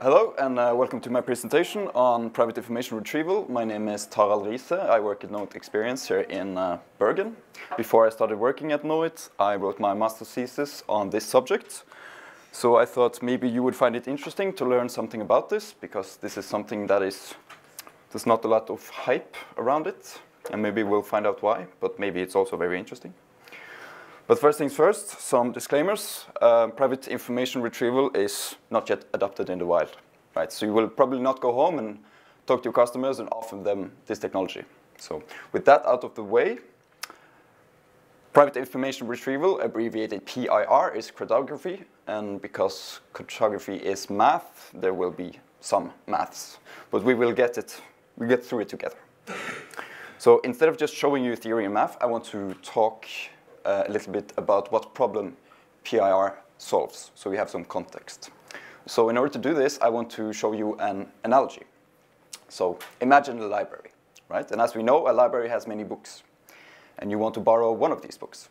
Hello and welcome to my presentation on private information retrieval. My name is Tarald Riise. I work at Knowit Experience here in Bergen. Before I started working at Knowit, I wrote my master's thesis on this subject. So I thought maybe you would find it interesting to learn something about this, because this is something that there's not a lot of hype around it, and maybe we'll find out why, but maybe it's also very interesting. But first things first, some disclaimers. Private information retrieval is not yet adopted in the wild, right? So you will probably not go home and talk to your customers and offer them this technology. So with that out of the way, private information retrieval, abbreviated PIR, is cryptography. And because cryptography is math, there will be some maths. But we get through it together. So instead of just showing you theory and math, I want to talk a little bit about what problem PIR solves, so we have some context. So in order to do this, I want to show you an analogy. So imagine a library, right? And as we know, a library has many books, and you want to borrow one of these books.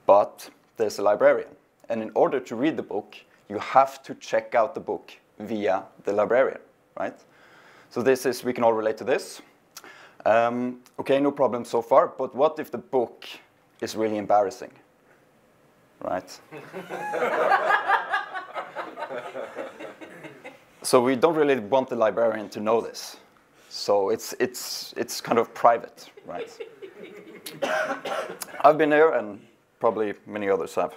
But there's a librarian, and in order to read the book, you have to check out the book via the librarian, right? So we can all relate to this. Okay, no problem so far, but what if the book is really embarrassing, right? So we don't really want the librarian to know this. So it's kind of private, right? I've been there, and probably many others have.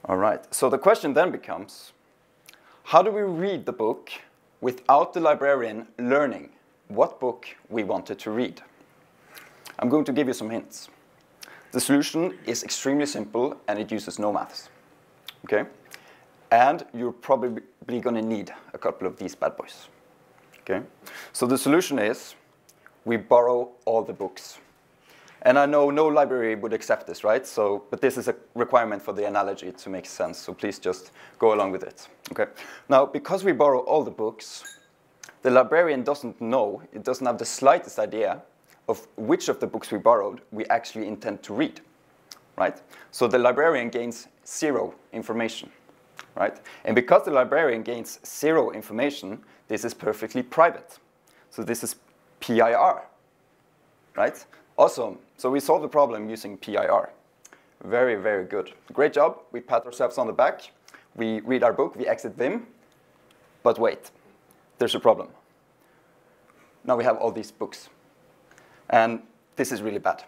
All right, so the question then becomes, how do we read the book without the librarian learning what book we wanted to read? I'm going to give you some hints. The solution is extremely simple, and it uses no maths, okay? And you're probably going to need a couple of these bad boys, okay? So the solution is we borrow all the books. And I know no library would accept this, right? But this is a requirement for the analogy to make sense, so please just go along with it, okay? Now, because we borrow all the books, the librarian doesn't know, it doesn't have the slightest idea of which of the books we borrowed we actually intend to read, right? So the librarian gains zero information, right? And because the librarian gains zero information, this is perfectly private. So this is PIR, right? Awesome. So we solved the problem using PIR. Very, very good. Great job. We pat ourselves on the back. We read our book. We exit Vim. But wait, there's a problem. Now we have all these books. And this is really bad.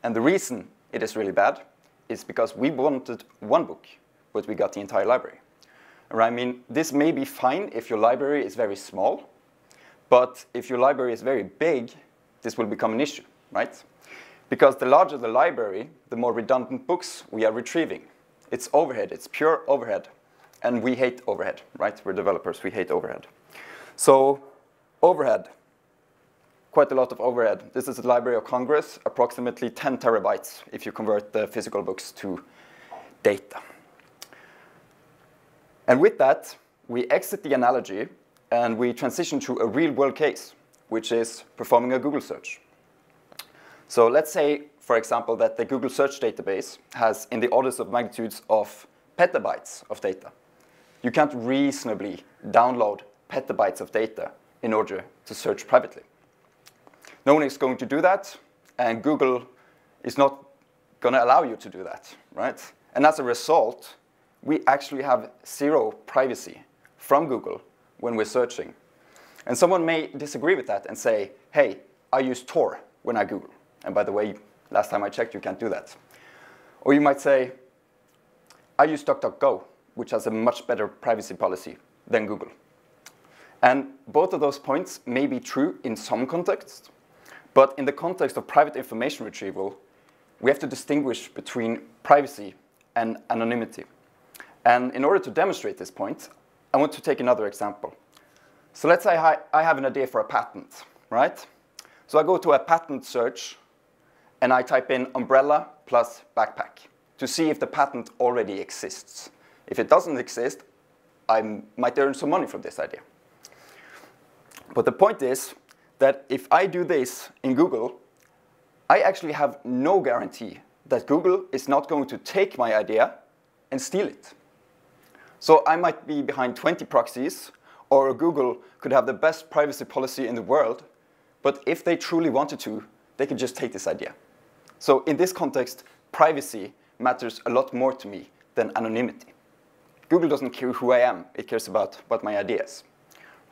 And the reason it is really bad is because we wanted one book, but we got the entire library. I mean, this may be fine if your library is very small, but if your library is very big, this will become an issue, right? Because the larger the library, the more redundant books we are retrieving. It's overhead, it's pure overhead. And we hate overhead, right? We're developers, we hate overhead. So overhead. Quite a lot of overhead. This is the Library of Congress, approximately 10 terabytes if you convert the physical books to data. And with that, we exit the analogy and we transition to a real-world case, which is performing a Google search. So let's say, for example, that the Google search database has in the orders of magnitudes of petabytes of data. You can't reasonably download petabytes of data in order to search privately. No one is going to do that, and Google is not going to allow you to do that, right? And as a result, we actually have zero privacy from Google when we're searching. And someone may disagree with that and say, hey, I use Tor when I Google. And by the way, last time I checked, you can't do that. Or you might say, I use DuckDuckGo, which has a much better privacy policy than Google. And both of those points may be true in some contexts. But in the context of private information retrieval, we have to distinguish between privacy and anonymity. And in order to demonstrate this point, I want to take another example. So let's say I have an idea for a patent, right? So I go to a patent search, and I type in umbrella plus backpack to see if the patent already exists. If it doesn't exist, I might earn some money from this idea. But the point is that if I do this in Google, I actually have no guarantee that Google is not going to take my idea and steal it, So I might be behind 20 proxies, or Google could have the best privacy policy in the world, but if they truly wanted to, they could just take this idea. So in this context, privacy matters a lot more to me than anonymity. Google doesn't care who I am, it cares about what my idea is.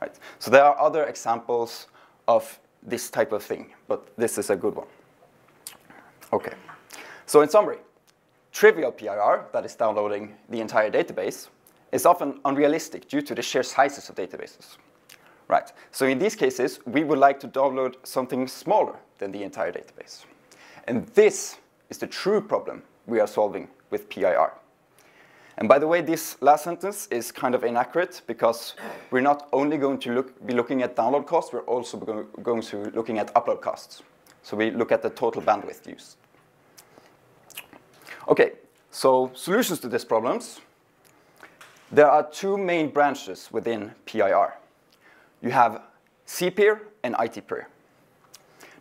Right? So there are other examples of this type of thing, but this is a good one. Okay, so in summary, trivial PIR, that is downloading the entire database, is often unrealistic due to the sheer sizes of databases. Right, so in these cases, we would like to download something smaller than the entire database. And this is the true problem we are solving with PIR. And by the way, this last sentence is kind of inaccurate because we're not only going to be looking at download costs, we're also going to be looking at upload costs. So we look at the total bandwidth used. Okay, so solutions to these problems. There are two main branches within PIR. You have CPIR and ITPIR.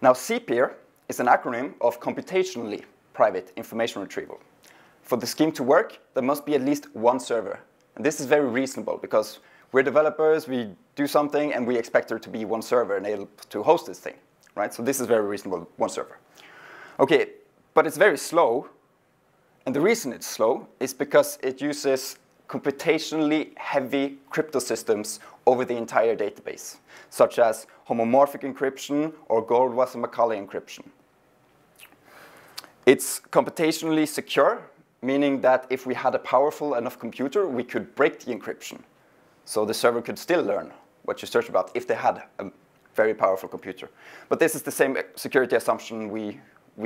Now, CPIR is an acronym of computationally private information retrieval. For the scheme to work, there must be at least one server. And this is very reasonable because we're developers, we do something, and we expect there to be one server and able to host this thing. Right? So this is very reasonable, one server. Okay, but it's very slow. And the reason it's slow is because it uses computationally heavy crypto systems over the entire database, such as homomorphic encryption or Goldwasser-Macaulay encryption. It's computationally secure, meaning that if we had a powerful enough computer, we could break the encryption. So the server could still learn what you search about if they had a very powerful computer. But this is the same security assumption we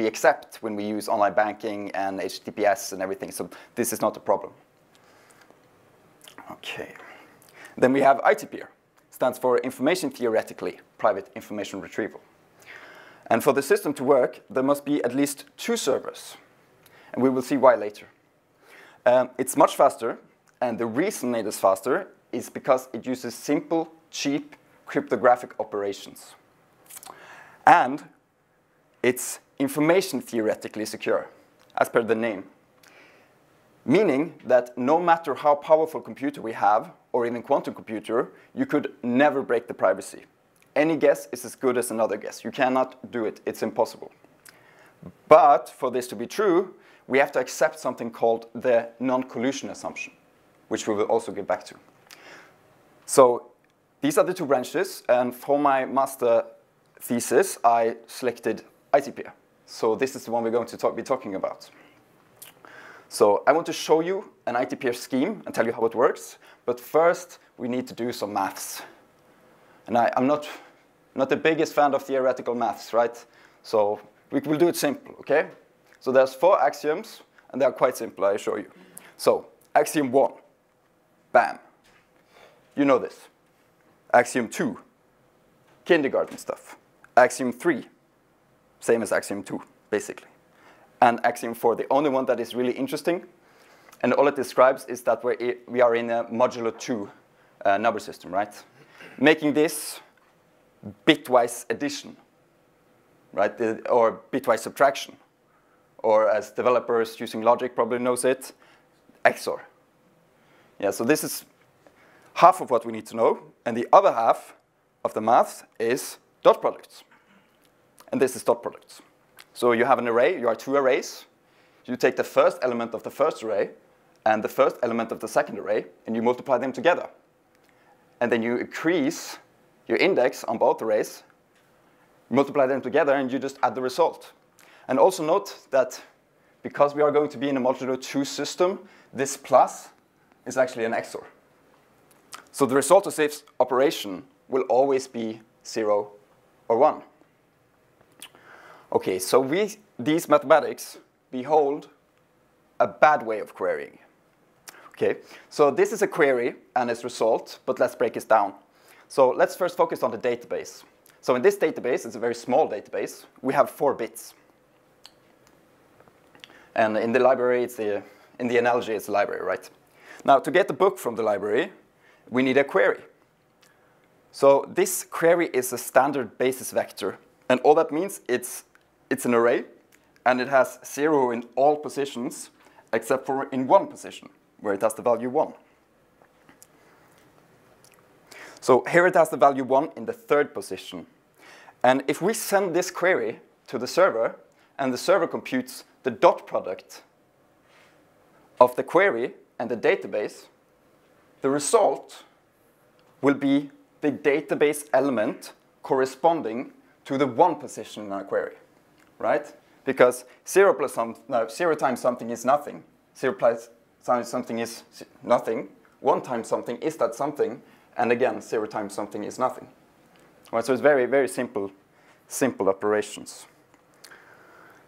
accept when we use online banking and HTTPS and everything, so this is not a problem. Okay. Then we have ITPIR. Stands for Information Theoretically Private Information Retrieval. And for the system to work, there must be at least two servers. And we will see why later. It's much faster, and the reason it is faster is because it uses simple, cheap cryptographic operations. And it's information theoretically secure, as per the name. Meaning that no matter how powerful computer we have, or even quantum computer, you could never break the privacy. Any guess is as good as another guess. You cannot do it. It's impossible. But for this to be true, we have to accept something called the non-collusion assumption, which we will also get back to. So these are the two branches, and for my master thesis, I selected ITPIR. So this is the one we're going to be talking about. So I want to show you an ITPIR scheme and tell you how it works. But first, we need to do some maths. And I'm not the biggest fan of theoretical maths, right? So we will do it simple, OK? So there's 4 axioms, and they are quite simple, I assure you. So axiom 1, bam. You know this. Axiom 2, kindergarten stuff. Axiom 3, same as axiom 2, basically. And axiom 4, the only one that is really interesting, and all it describes is that we are in a modulo 2 number system, right? Making this bitwise addition, right? Or bitwise subtraction. Or as developers using logic probably knows it, XOR. Yeah, so this is half of what we need to know, and the other half of the math is dot products. And this is dot products. So you have an array, you are 2 arrays. You take the first element of the first array and the first element of the second array, and you multiply them together. And then you increase your index on both arrays, multiply them together, and you just add the result. And also note that because we are going to be in a modulo 2 system, this plus is actually an XOR. So the result of this operation will always be 0 or 1. Okay, so these mathematics behold a bad way of querying. Okay, so this is a query and its result, but let's break it down. So let's first focus on the database. So in this database, it's a very small database. We have 4 bits. And in the library, in the analogy, it's a library, right? Now, to get the book from the library, we need a query. So this query is a standard basis vector. And all that means it's an array, and it has 0 in all positions, except for in one position, where it has the value 1. So here it has the value 1 in the third position. And if we send this query to the server, and the server computes the dot product of the query and the database, the result will be the database element corresponding to the 1 position in our query, right? Because 0 times something is nothing. 0 plus something is nothing. 1 times something is that something. And again, 0 times something is nothing. Right, so it's very, very simple operations.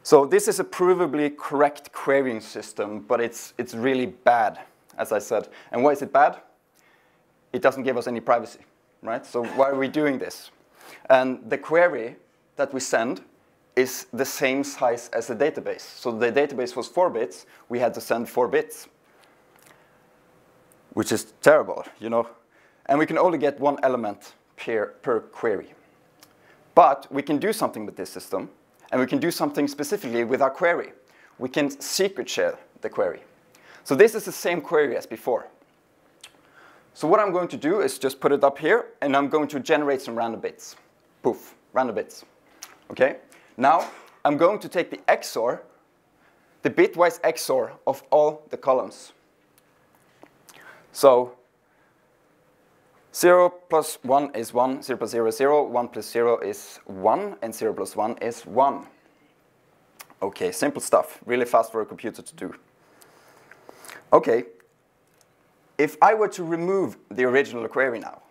So this is a provably correct querying system, but it's really bad, as I said. And why is it bad? It doesn't give us any privacy, right? So why are we doing this? And the query that we send is the same size as the database. So the database was 4 bits. We had to send 4 bits, which is terrible, you know. And we can only get 1 element per query. But we can do something with this system, and we can do something specifically with our query. We can secret share the query. So this is the same query as before. So what I'm going to do is just put it up here, and I'm going to generate some random bits. Poof, random bits. Okay? Now, I'm going to take the XOR, the bitwise XOR of all the columns. So 0 plus 1 is 1, 0 plus 0 is 0, 1 plus 0 is 1, and 0 plus 1 is 1. Okay, simple stuff. Really fast for a computer to do. Okay, if I were to remove the original query now,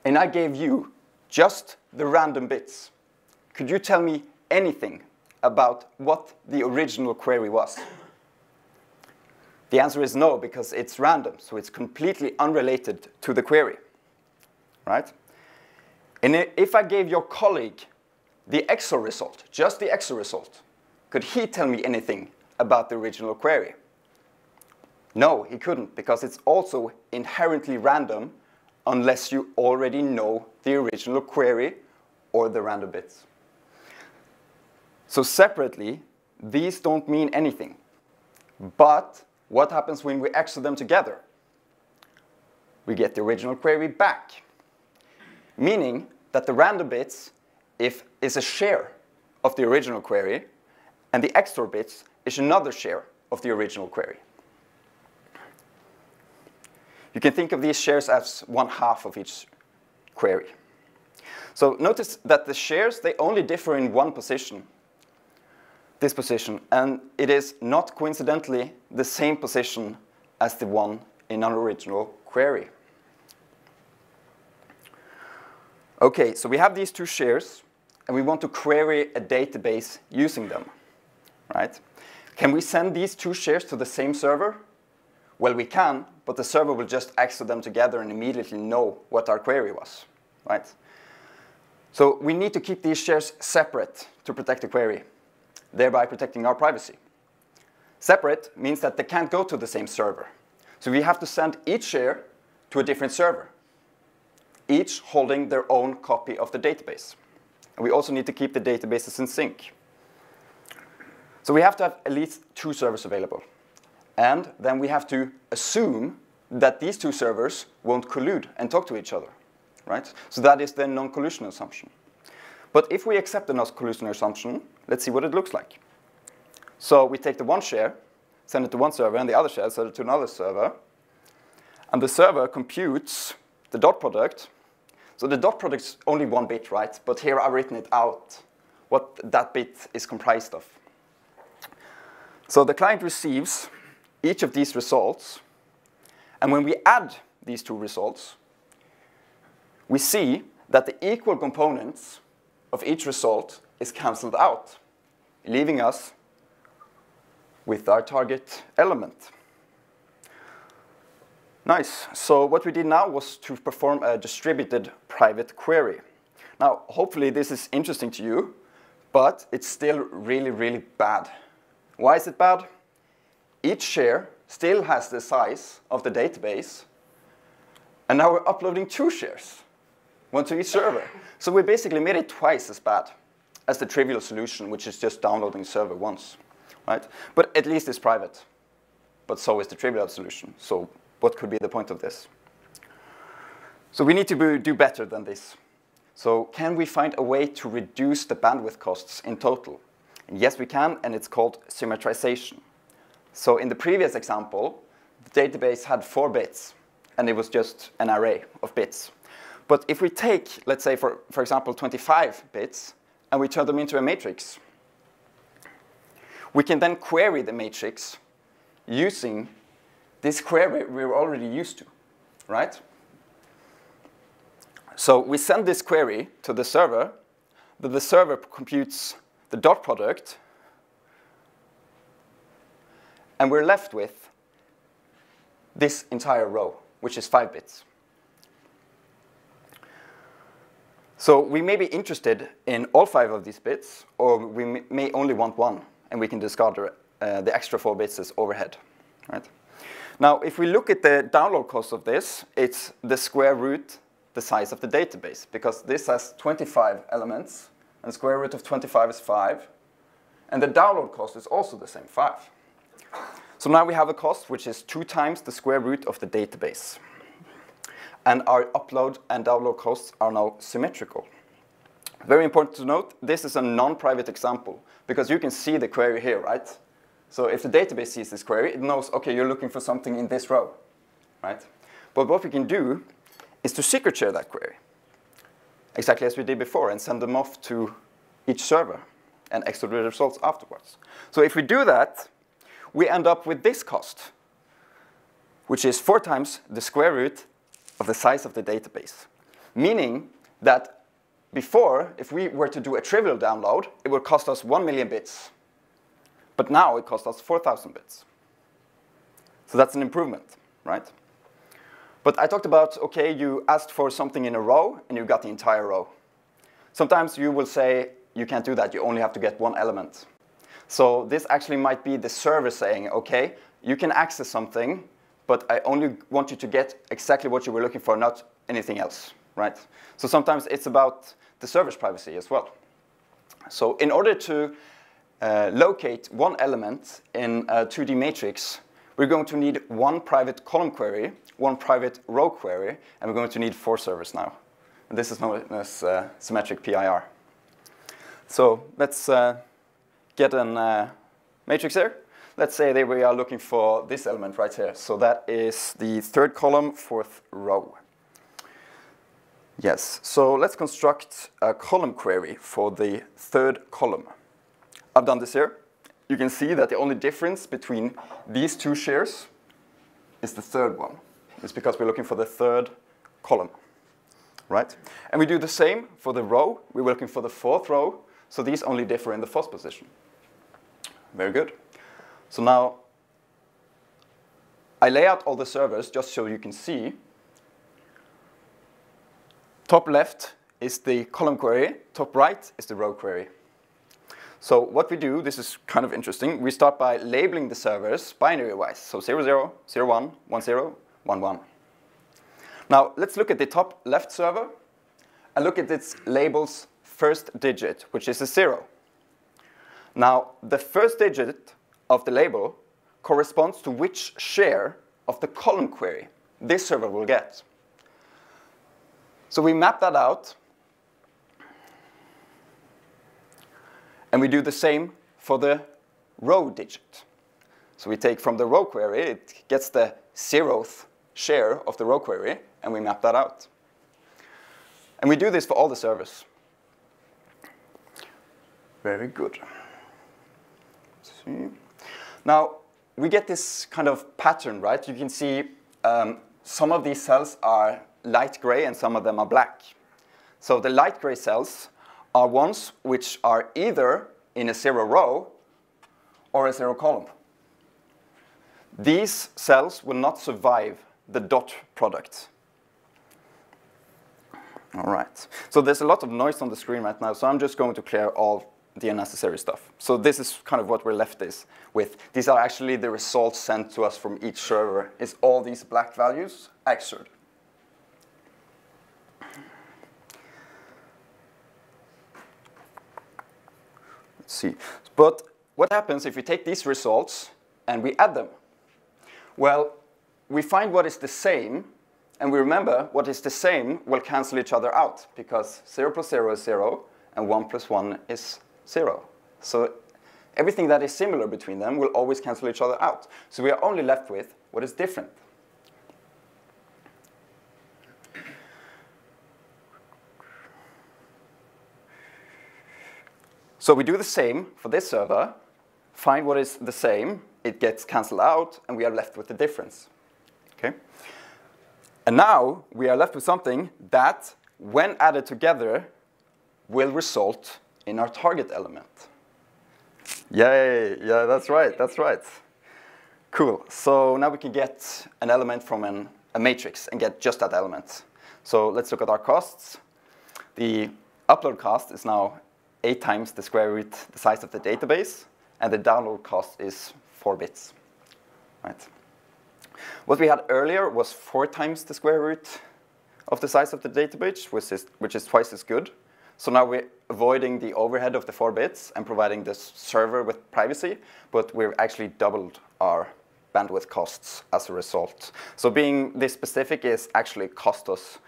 and I gave you just the random bits, could you tell me anything about what the original query was? The answer is no, because it's random, so it's completely unrelated to the query, right? And if I gave your colleague the XOR result, just the XOR result, could he tell me anything about the original query? No, he couldn't, because it's also inherently random unless you already know the original query or the random bits. So separately, these don't mean anything. But what happens when we XOR them together? We get the original query back, meaning that the random bits is a share of the original query, and the XOR bits is another share of the original query. You can think of these shares as 1/2 of each query. So notice that the shares, they only differ in 1 position, this position, and it is not coincidentally the same position as the one in our original query. Okay, so we have these 2 shares, and we want to query a database using them, right? Can we send these 2 shares to the same server? Well, we can, but the server will just XOR them together and immediately know what our query was, right? So we need to keep these shares separate to protect the query, thereby protecting our privacy. Separate means that they can't go to the same server. So we have to send each share to a different server, each holding their own copy of the database. And we also need to keep the databases in sync. So we have to have at least 2 servers available. And then we have to assume that these 2 servers won't collude and talk to each other, right? So that is the non-collusion assumption. But if we accept the non-collusion assumption, let's see what it looks like. So we take the 1 share, send it to 1 server, and the other share, send it to another server. And the server computes the dot product. So the dot product is only 1 bit, right? But here I've written it out, what that bit is comprised of. So the client receives each of these results. And when we add these 2 results, we see that the equal components of each result is cancelled out, leaving us with our target element. Nice. So what we did now was to perform a distributed private query. Now, hopefully this is interesting to you, but it's still really, really bad. Why is it bad? Each share still has the size of the database, and now we're uploading 2 shares, 1 to each server. So we basically made it twice as bad as the trivial solution, which is just downloading the server once, right? But at least it's private. But so is the trivial solution. So what could be the point of this? So we need to do better than this. So can we find a way to reduce the bandwidth costs in total? And yes, we can, and it's called symmetrization. So in the previous example, the database had 4 bits, and it was just an array of bits. But if we take, let's say, for example, 25 bits, and we turn them into a matrix, we can then query the matrix using this query we're already used to, right? So we send this query to the server, but the server computes the dot product, and we're left with this entire row, which is 5 bits. So we may be interested in all 5 of these bits, or we may only want 1, and we can discard the extra 4 bits as overhead, right? Now, if we look at the download cost of this, it's the square root the size of the database, because this has 25 elements, and the square root of 25 is 5, and the download cost is also the same, 5. So now we have a cost which is 2 times the square root of the database. And our upload and download costs are now symmetrical. Very important to note, this is a non-private example, because you can see the query here, right? So if the database sees this query, it knows, okay, you're looking for something in this row, right? But what we can do is to secret share that query, exactly as we did before, and send them off to each server and extract the results afterwards. So if we do that, we end up with this cost, which is 4 times the square root of the size of the database. Meaning that before, if we were to do a trivial download, it would cost us 1 million bits. But now it costs us 4,000 bits. So that's an improvement, right? But I talked about, okay, you asked for something in a row, and you got the entire row. Sometimes you will say, you can't do that, you only have to get 1 element. So this actually might be the server saying, okay, you can access something, but I only want you to get exactly what you were looking for, not anything else, right? So sometimes it's about the server's privacy as well. So in order to locate 1 element in a 2D matrix, we're going to need 1 private column query, 1 private row query, and we're going to need 4 servers now. And this is known as symmetric PIR. So let's get a matrix here. Let's say that we are looking for this element right here. So that is the 3rd column, 4th row. Yes, so let's construct a column query for the 3rd column. I've done this here. You can see that the only difference between these 2 shares is the 3rd one. It's because we're looking for the 3rd column, right? And we do the same for the row. We're looking for the 4th row, so these only differ in the 4th position. Very good. So now I lay out all the servers just so you can see. Top left is the column query. Top right is the row query. So what we do, this is kind of interesting, we start by labeling the servers binary-wise. So 00, 01, 10, 11. Now let's look at the top left server and look at its label's first digit, which is a 0. Now the first digit of the label corresponds to which share of the column query this server will get. So we map that out, and we do the same for the row digit. So we take from the row query, it gets the 0th share of the row query, and we map that out. And we do this for all the servers. Very good. Let's see. Now, we get this kind of pattern, right? You can see some of these cells are light gray and some of them are black. So the light gray cells are ones which are either in a 0 row or a 0 column. These cells will not survive the dot product. All right. So there's a lot of noise on the screen right now, so I'm just going to clear all the unnecessary stuff. So this is kind of what we're left with. These are actually the results sent to us from each server. It's all these black values XORed. Let's see. But what happens if we take these results and we add them? Well, we find what is the same And we remember what is the same will cancel each other out, because 0 plus 0 is 0, and 1 plus 1 is 0. So everything that is similar between them will always cancel each other out. So we are only left with what is different. So we do the same for this server, find what is the same, it gets cancelled out, and we are left with the difference. Okay? And now we are left with something that, when added together, will result in our target element. Yay, yeah, that's right, that's right. Cool, so now we can get an element from a matrix and get just that element. So let's look at our costs. The upload cost is now 8 times the square root, the size of the database, and the download cost is 4 bits. Right. What we had earlier was 4 times the square root of the size of the database, which is twice as good. So now we're avoiding the overhead of the 4 bits and providing this server with privacy, but we've actually doubled our bandwidth costs as a result. So being this specific is actually cost us.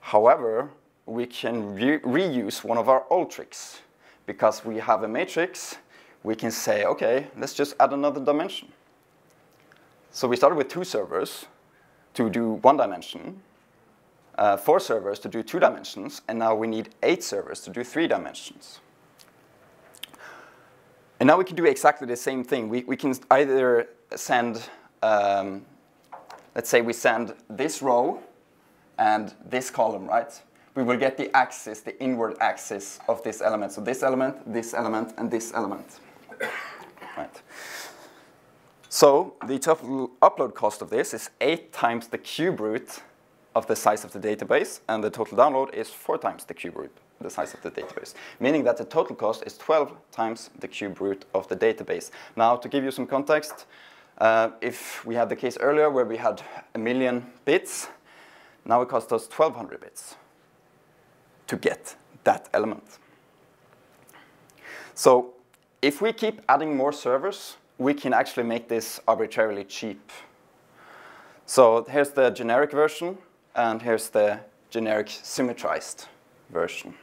However, we can reuse one of our old tricks. Because we have a matrix, we can say, okay, let's just add another dimension. So we started with 2 servers to do 1 dimension, 4 servers to do 2 dimensions, and now we need 8 servers to do 3 dimensions. And now we can do exactly the same thing. We can either send, let's say we send this row and this column, right? We will get the axis, the inward axis of this element. So this element, and this element. Right. So the total upload cost of this is 8 times the cube root of the size of the database, and the total download is 4 times the cube root, the size of the database. Meaning that the total cost is 12 times the cube root of the database. Now, to give you some context, if we had the case earlier where we had 1,000,000 bits, now it costs us 1,200 bits. To get that element. So if we keep adding more servers, we can actually make this arbitrarily cheap. So here's the generic version, and here's the generic symmetrized version.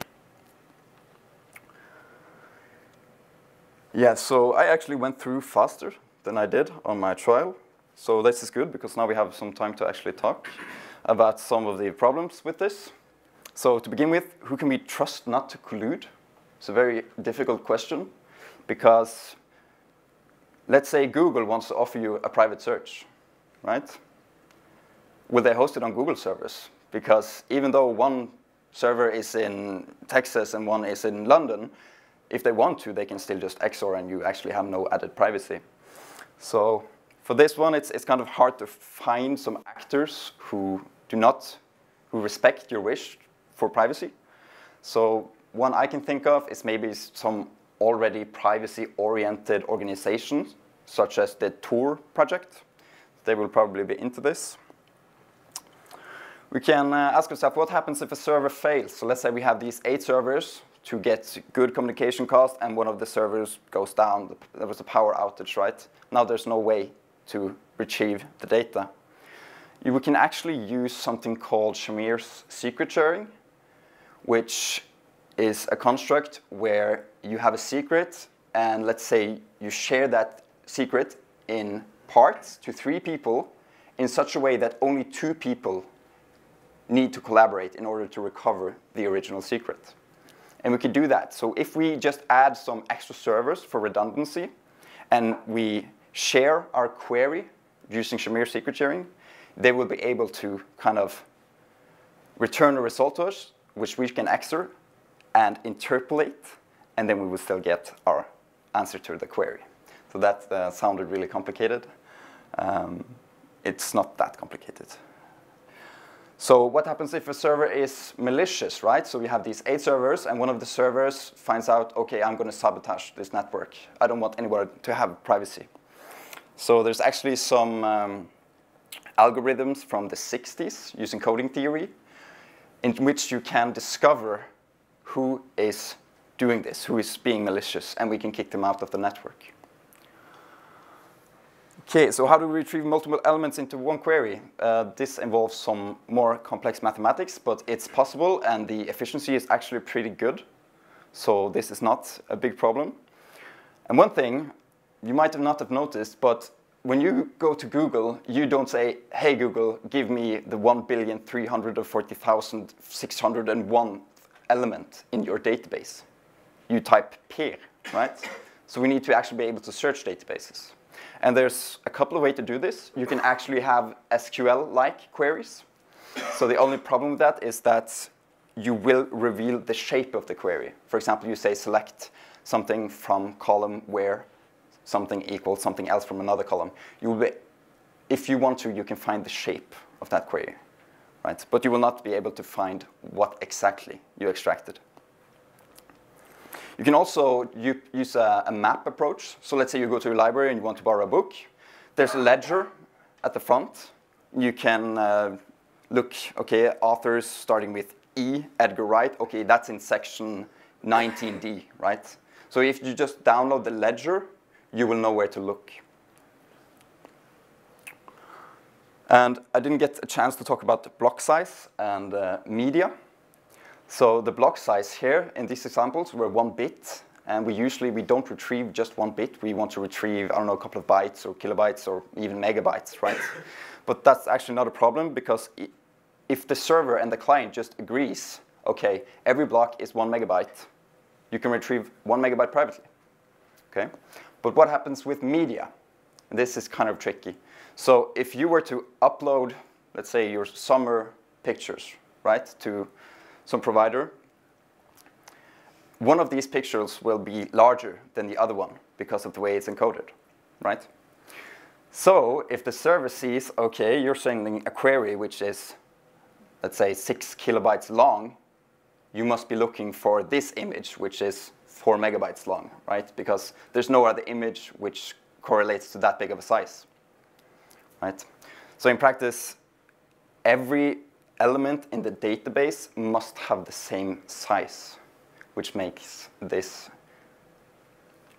Yeah, so I actually went through faster than I did on my trial. So this is good, because now we have some time to actually talk about some of the problems with this. So to begin with, who can we trust not to collude? It's a very difficult question, because let's say Google wants to offer you a private search, right? Will they host it on Google servers? Because even though one server is in Texas and one is in London, if they want to, they can still just XOR and you actually have no added privacy. So for this one, it's kind of hard to find some actors who respect your wish for privacy. So one I can think of is maybe some already privacy-oriented organizations, such as the Tor project. They will probably be into this. We can ask ourselves, what happens if a server fails? So let's say we have these 8 servers to get good communication cost, and one of the servers goes down. There was a power outage, right? Now there's no way to retrieve the data. We can actually use something called Shamir's secret sharing, which is a construct where you have a secret, and let's say you share that secret in parts to 3 people in such a way that only 2 people need to collaborate in order to recover the original secret. And we could do that. So if we just add some extra servers for redundancy, and we share our query using Shamir secret sharing, they will be able to kind of return a result to us, which we can XOR and interpolate, and then we will still get our answer to the query. So that sounded really complicated. It's not that complicated. So what happens if a server is malicious, right? So we have these 8 servers, and one of the servers finds out, okay, I'm going to sabotage this network. I don't want anyone to have privacy. So there's actually some algorithms from the 60s using coding theory in which you can discover who is doing this, who is being malicious, and we can kick them out of the network. Okay, so how do we retrieve multiple elements into one query? This involves some more complex mathematics, but it's possible, and the efficiency is actually pretty good. So this is not a big problem. And one thing you might not have noticed, but when you go to Google, you don't say, hey Google, give me the 1,340,601 element in your database. You type per, right? So we need to actually be able to search databases. And there's a couple of ways to do this. You can actually have SQL-like queries. So the only problem with that is that you will reveal the shape of the query. For example, you say select something from column where something equals something else from another column. You will be, if you want to, you can find the shape of that query, right? But you will not be able to find what exactly you extracted. You can also use a map approach. So let's say you go to a library and you want to borrow a book. There's a ledger at the front. You can look, okay, authors starting with E, Edgar Wright. Okay, that's in section 19D, right? So if you just download the ledger, you will know where to look. And I didn't get a chance to talk about block size and media. So the block size here in these examples were 1 bit, and we don't retrieve just 1 bit. We want to retrieve, I don't know, a couple of bytes or kilobytes or even megabytes, right? But that's actually not a problem, because if the server and the client just agrees, okay, every block is 1 megabyte, you can retrieve 1 megabyte privately, okay? But what happens with media? This is kind of tricky. So if you were to upload, let's say, your summer pictures, right, to some provider, one of these pictures will be larger than the other one because of the way it's encoded, right? So if the server sees, okay, you're sending a query which is, let's say, 6 kilobytes long, you must be looking for this image, which is 4 megabytes long, right? Because there's no other image which correlates to that big of a size, right? So in practice, every element in the database must have the same size, which makes this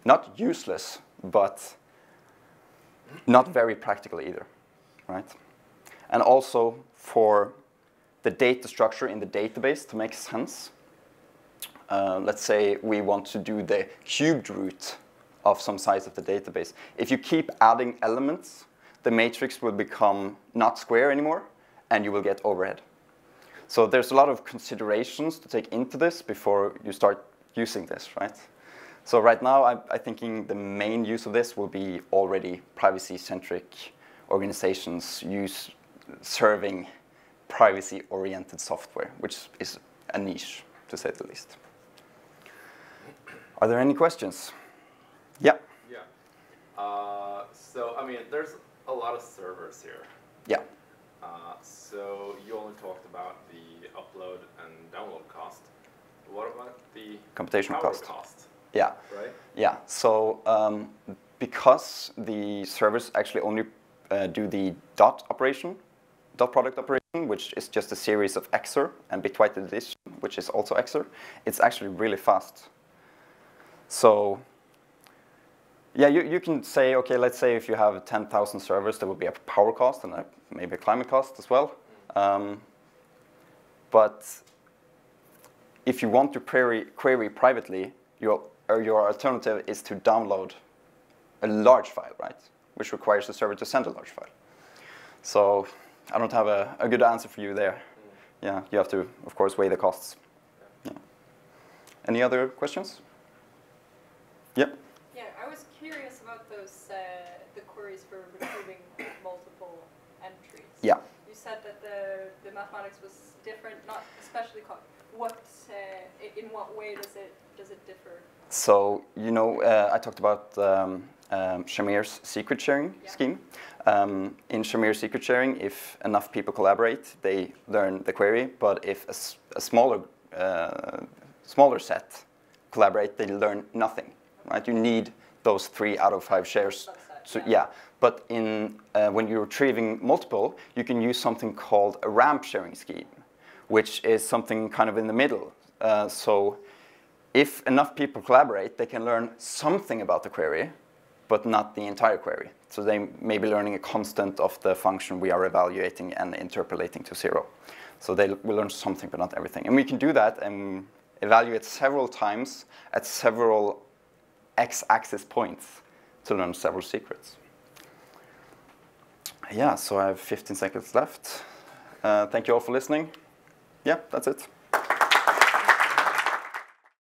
not useless, but not very practical either, right? And also for the data structure in the database to make sense, let's say we want to do the cubed root of some size of the database. If you keep adding elements, the matrix will become not square anymore, and you will get overhead. So there's a lot of considerations to take into this before you start using this, right? So right now, I'm thinking the main use of this will be already privacy-centric organizations serving privacy-oriented software, which is a niche, to say the least. Are there any questions? Yeah. Yeah. So, I mean, there's a lot of servers here. Yeah. So you only talked about the upload and download cost. What about the computational power cost? cost? Yeah. Right? Yeah. So because the servers actually only do the dot product operation, which is just a series of XOR, and bitwise addition, which is also XOR, it's actually really fast. So yeah, you can say, okay, let's say if you have 10,000 servers, there will be a power cost and maybe a climate cost as well. But if you want to query privately, your alternative is to download a large file, right? Which requires the server to send a large file. So I don't have a good answer for you there. Yeah, you have to, of course, weigh the costs. Yeah. Any other questions? Yep. Yeah, I was curious about those the queries for retrieving multiple entries. Yeah. You said that the mathematics was different, not especially in what way does it differ? So you know, I talked about Shamir's secret sharing scheme. In Shamir's secret sharing, if enough people collaborate, they learn the query. But if a smaller set collaborate, they learn nothing. Right? You need those 3 out of 5 shares. So yeah. But when you're retrieving multiple, you can use something called a ramp sharing scheme, which is something kind of in the middle. So if enough people collaborate, they can learn something about the query, but not the entire query. So they may be learning a constant of the function we are evaluating and interpolating to 0. So they will learn something, but not everything. And we can do that and evaluate several times at several x-axis points to learn several secrets. Yeah, so I have 15 seconds left. Thank you all for listening. Yeah, that's it.